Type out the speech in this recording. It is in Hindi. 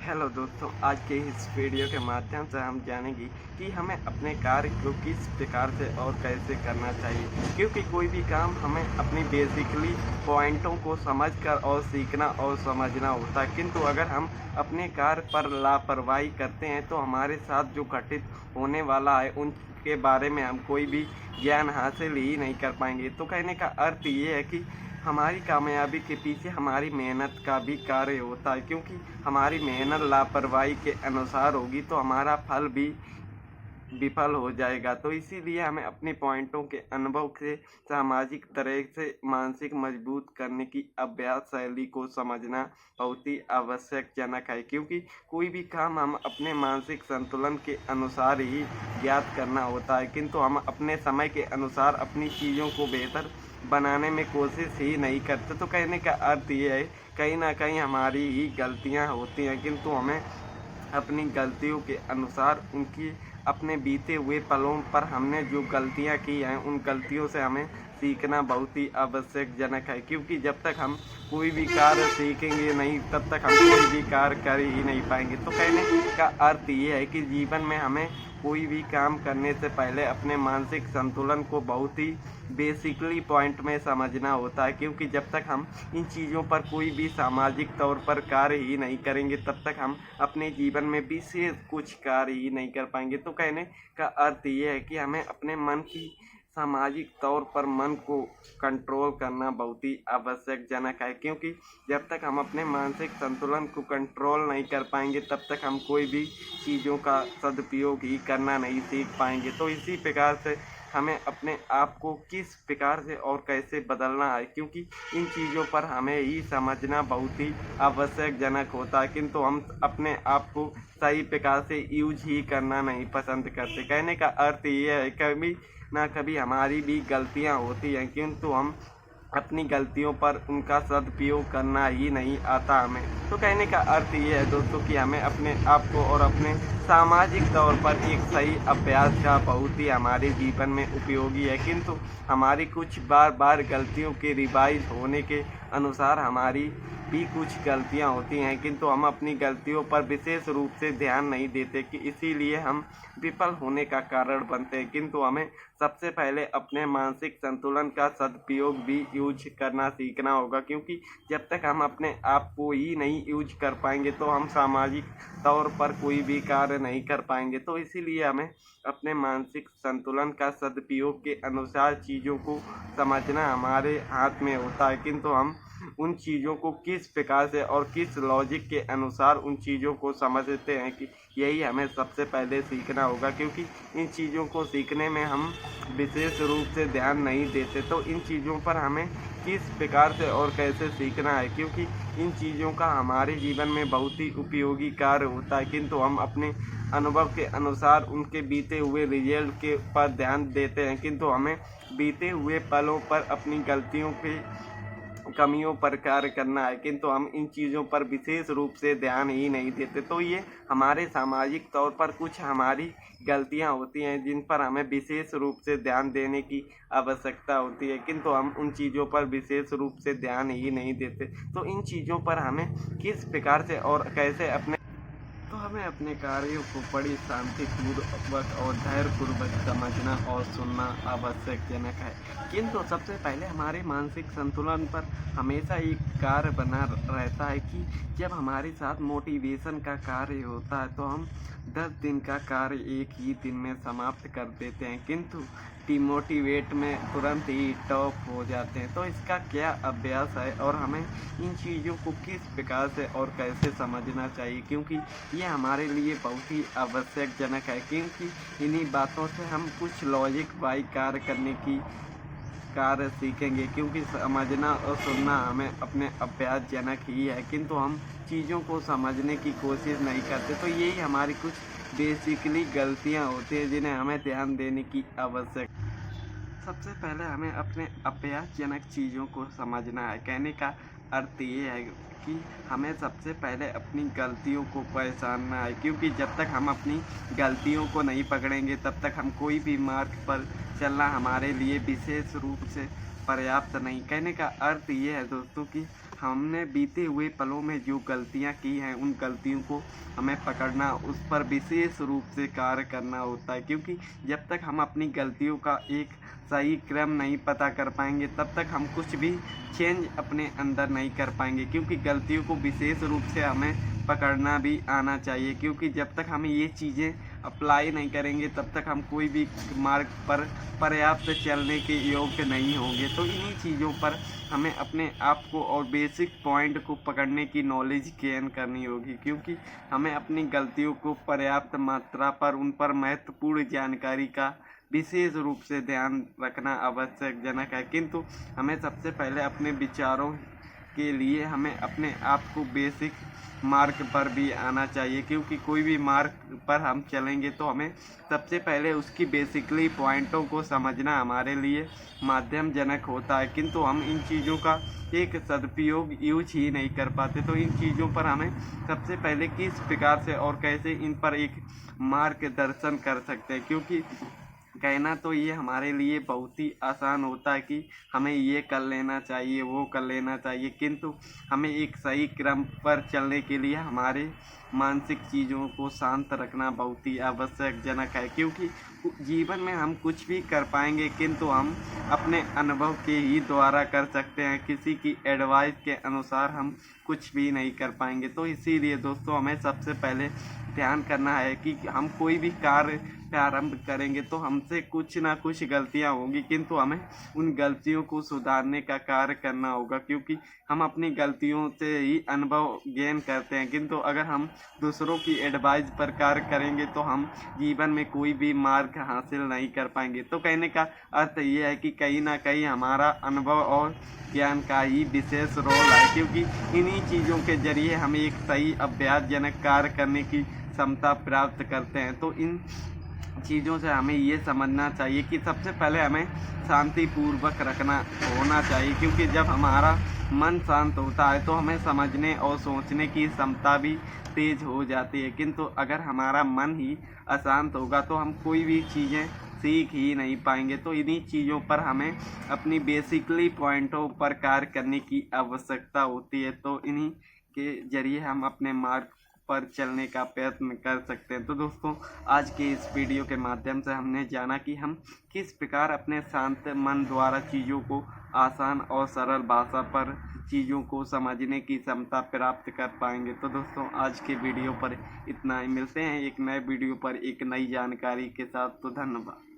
हेलो दोस्तों, आज के इस वीडियो के माध्यम से हम जानेंगे कि हमें अपने कार्य को किस प्रकार से और कैसे करना चाहिए, क्योंकि कोई भी काम हमें अपनी बेसिकली पॉइंटों को समझकर और सीखना और समझना होता है। किंतु अगर हम अपने कार्य पर लापरवाही करते हैं तो हमारे साथ जो घटित होने वाला है उनके बारे में हम कोई भी ज्ञान हासिल ही नहीं कर पाएंगे। तो कहने का अर्थ ये है कि हमारी कामयाबी के पीछे हमारी मेहनत का भी कार्य होता है, क्योंकि हमारी मेहनत लापरवाही के अनुसार होगी तो हमारा फल भी विफल हो जाएगा। तो इसीलिए हमें अपने पॉइंटों के अनुभव से सामाजिक तरह से मानसिक मजबूत करने की अभ्यास शैली को समझना बहुत ही आवश्यकजनक है, क्योंकि कोई भी काम हम अपने मानसिक संतुलन के अनुसार ही ज्ञात करना होता है। किंतु हम अपने समय के अनुसार अपनी चीज़ों को बेहतर बनाने में कोशिश ही नहीं करते। तो कहने का अर्थ ये है, कहीं ना कहीं हमारी ही गलतियां होती हैं, किंतु हमें अपनी गलतियों के अनुसार उनकी अपने बीते हुए पलों पर हमने जो गलतियां की हैं उन गलतियों से हमें सीखना बहुत ही आवश्यकजनक है, क्योंकि जब तक हम कोई भी कार्य सीखेंगे नहीं तब तक हम कोई भी कार्य कर ही नहीं पाएंगे। तो कहने का अर्थ ये है कि जीवन में हमें कोई भी काम करने से पहले अपने मानसिक संतुलन को बहुत ही बेसिकली पॉइंट में समझना होता है, क्योंकि जब तक हम इन चीज़ों पर कोई भी सामाजिक तौर पर कार्य ही नहीं करेंगे तब तक हम अपने जीवन में विशेष कुछ कार्य ही नहीं कर पाएंगे। तो कहने का अर्थ ये है कि हमें अपने मन की सामाजिक तौर पर मन को कंट्रोल करना बहुत ही आवश्यकजनक है, क्योंकि जब तक हम अपने मानसिक संतुलन को कंट्रोल नहीं कर पाएंगे तब तक हम कोई भी चीज़ों का सदुपयोग ही करना नहीं सीख पाएंगे। तो इसी प्रकार से हमें अपने आप को किस प्रकार से और कैसे बदलना है, क्योंकि इन चीज़ों पर हमें ही समझना बहुत ही आवश्यकजनक होता है, किंतु हम अपने आप को सही प्रकार से यूज ही करना नहीं पसंद करते। कहने का अर्थ ये है, कभी ना कभी हमारी भी गलतियां होती हैं, किंतु हम अपनी गलतियों पर उनका सदुपयोग करना ही नहीं आता हमें। तो कहने का अर्थ ये है दोस्तों कि हमें अपने आप को और अपने सामाजिक तौर पर एक सही अभ्यास का बहुत ही हमारे जीवन में उपयोगी है, किंतु हमारी कुछ बार बार गलतियों के रिवाइज होने के अनुसार हमारी भी कुछ गलतियां होती हैं, किंतु हम अपनी गलतियों पर विशेष रूप से ध्यान नहीं देते कि इसीलिए हम विफल होने का कारण बनते हैं। किंतु हमें सबसे पहले अपने मानसिक संतुलन का सदुपयोग भी यूज करना सीखना होगा, क्योंकि जब तक हम अपने आप को ही नहीं यूज कर पाएंगे तो हम सामाजिक तौर पर कोई भी कार्य नहीं कर पाएंगे। तो इसीलिए हमें अपने मानसिक संतुलन का सदुपयोग के अनुसार चीज़ों को समझना हमारे हाथ में होता है, किंतु हम उन चीज़ों को किस प्रकार से और किस लॉजिक के अनुसार उन चीज़ों को समझते हैं कि यही हमें सबसे पहले सीखना होगा, क्योंकि इन चीज़ों को सीखने में हम विशेष रूप से ध्यान नहीं देते। तो इन चीज़ों पर हमें किस प्रकार से और कैसे सीखना है, क्योंकि इन चीज़ों का हमारे जीवन में बहुत ही उपयोगी कार्य होता है, किंतु हम अपने अनुभव के अनुसार उनके बीते हुए रिजल्ट के पर ध्यान देते हैं, किंतु हमें बीते हुए पलों पर अपनी गलतियों के कमियों पर कार्य करना है, किंतु हम इन चीज़ों पर विशेष रूप से ध्यान ही नहीं देते। तो ये हमारे सामाजिक तौर पर कुछ हमारी गलतियां होती हैं जिन पर हमें विशेष रूप से ध्यान देने की आवश्यकता होती है, किंतु हम उन चीज़ों पर विशेष रूप से ध्यान ही नहीं देते। तो इन चीज़ों पर हमें किस प्रकार से और कैसे अपने हमें अपने कार्यों को बड़ी शांतिपूर्वक और धैर्यपूर्वक समझना और सुनना आवश्यकजनक है, किंतु सबसे पहले हमारे मानसिक संतुलन पर हमेशा एक कार्य बना रहता है कि जब हमारे साथ मोटिवेशन का कार्य होता है तो हम 10 दिन का कार्य एक ही दिन में समाप्त कर देते हैं, किंतु डिमोटिवेट में तुरंत ही टॉप हो जाते हैं। तो इसका क्या अभ्यास है और हमें इन चीज़ों को किस प्रकार से और कैसे समझना चाहिए, क्योंकि ये हमारे लिए बहुत ही आवश्यकजनक है, क्योंकि इन्हीं बातों से हम कुछ लॉजिक वाई कार्य करने की कार्य सीखेंगे, क्योंकि समझना और सुनना हमें अपने अभ्यासजनक ही है, किंतु हम चीज़ों को समझने की कोशिश नहीं करते। तो यही हमारी कुछ बेसिकली गलतियां होती हैं जिन्हें हमें ध्यान देने की आवश्यकता। सबसे पहले हमें अपने अभ्यासजनक चीज़ों को समझना है। कहने का अर्थ ये है कि हमें सबसे पहले अपनी गलतियों को पहचानना है, क्योंकि जब तक हम अपनी गलतियों को नहीं पकड़ेंगे तब तक हम कोई भी मार्ग पर चलना हमारे लिए विशेष रूप से पर्याप्त नहीं। कहने का अर्थ ये है दोस्तों कि हमने बीते हुए पलों में जो गलतियां की हैं उन गलतियों को हमें पकड़ना, उस पर विशेष रूप से कार्य करना होता है, क्योंकि जब तक हम अपनी गलतियों का एक सही क्रम नहीं पता कर पाएंगे तब तक हम कुछ भी चेंज अपने अंदर नहीं कर पाएंगे। क्योंकि गलतियों को विशेष रूप से हमें पकड़ना भी आना चाहिए, क्योंकि जब तक हम ये चीज़ें अप्लाई नहीं करेंगे तब तक हम कोई भी मार्ग पर पर्याप्त चलने के योग्य नहीं होंगे। तो इन्हीं चीज़ों पर हमें अपने आप को और बेसिक पॉइंट को पकड़ने की नॉलेज गेन करनी होगी, क्योंकि हमें अपनी गलतियों को पर्याप्त मात्रा पर उन पर महत्वपूर्ण जानकारी का विशेष रूप से ध्यान रखना आवश्यकजनक है। किंतु हमें सबसे पहले अपने विचारों के लिए हमें अपने आप को बेसिक मार्ग पर भी आना चाहिए, क्योंकि कोई भी मार्ग पर हम चलेंगे तो हमें सबसे पहले उसकी बेसिकली पॉइंटों को समझना हमारे लिए माध्यमजनक होता है। किंतु हम इन चीज़ों का एक सदुपयोग यूज ही नहीं कर पाते। तो इन चीज़ों पर हमें सबसे पहले किस प्रकार से और कैसे इन पर एक मार्गदर्शन कर सकते हैं, क्योंकि कहना तो ये हमारे लिए बहुत ही आसान होता है कि हमें ये कर लेना चाहिए, वो कर लेना चाहिए, किंतु हमें एक सही क्रम पर चलने के लिए हमारे मानसिक चीज़ों को शांत रखना बहुत ही आवश्यकजनक है। क्योंकि जीवन में हम कुछ भी कर पाएंगे किंतु हम अपने अनुभव के ही द्वारा कर सकते हैं, किसी की एडवाइस के अनुसार हम कुछ भी नहीं कर पाएंगे। तो इसीलिए दोस्तों हमें सबसे पहले ध्यान करना है कि हम कोई भी कार्य प्रारंभ करेंगे तो हमसे कुछ ना कुछ गलतियां होंगी, किंतु हमें उन गलतियों को सुधारने का कार्य करना होगा, क्योंकि हम अपनी गलतियों से ही अनुभव गेन करते हैं। किंतु अगर हम दूसरों की एडवाइस पर कार्य करेंगे तो हम जीवन में कोई भी मार्ग हासिल नहीं कर पाएंगे। तो कहने का अर्थ ये है कि कहीं ना कहीं हमारा अनुभव और ज्ञान का ही विशेष रोल है, क्योंकि इन्हीं चीज़ों के जरिए हम एक सही अभ्यासजनक कार्य करने की क्षमता प्राप्त करते हैं। तो इन चीज़ों से हमें ये समझना चाहिए कि सबसे पहले हमें शांतिपूर्वक रखना होना चाहिए, क्योंकि जब हमारा मन शांत होता है तो हमें समझने और सोचने की क्षमता भी तेज हो जाती है। किंतु अगर हमारा मन ही अशांत होगा तो हम कोई भी चीज़ें सीख ही नहीं पाएंगे। तो इन्हीं चीज़ों पर हमें अपनी बेसिकली पॉइंटों पर कार्य करने की आवश्यकता होती है। तो इन्हीं के जरिए हम अपने मार्ग पर चलने का प्रयत्न कर सकते हैं। तो दोस्तों आज के इस वीडियो के माध्यम से हमने जाना कि हम किस प्रकार अपने शांत मन द्वारा चीज़ों को आसान और सरल भाषा पर चीज़ों को समझने की क्षमता प्राप्त कर पाएंगे। तो दोस्तों आज के वीडियो पर इतना ही, मिलते हैं एक नए वीडियो पर एक नई जानकारी के साथ। तो धन्यवाद।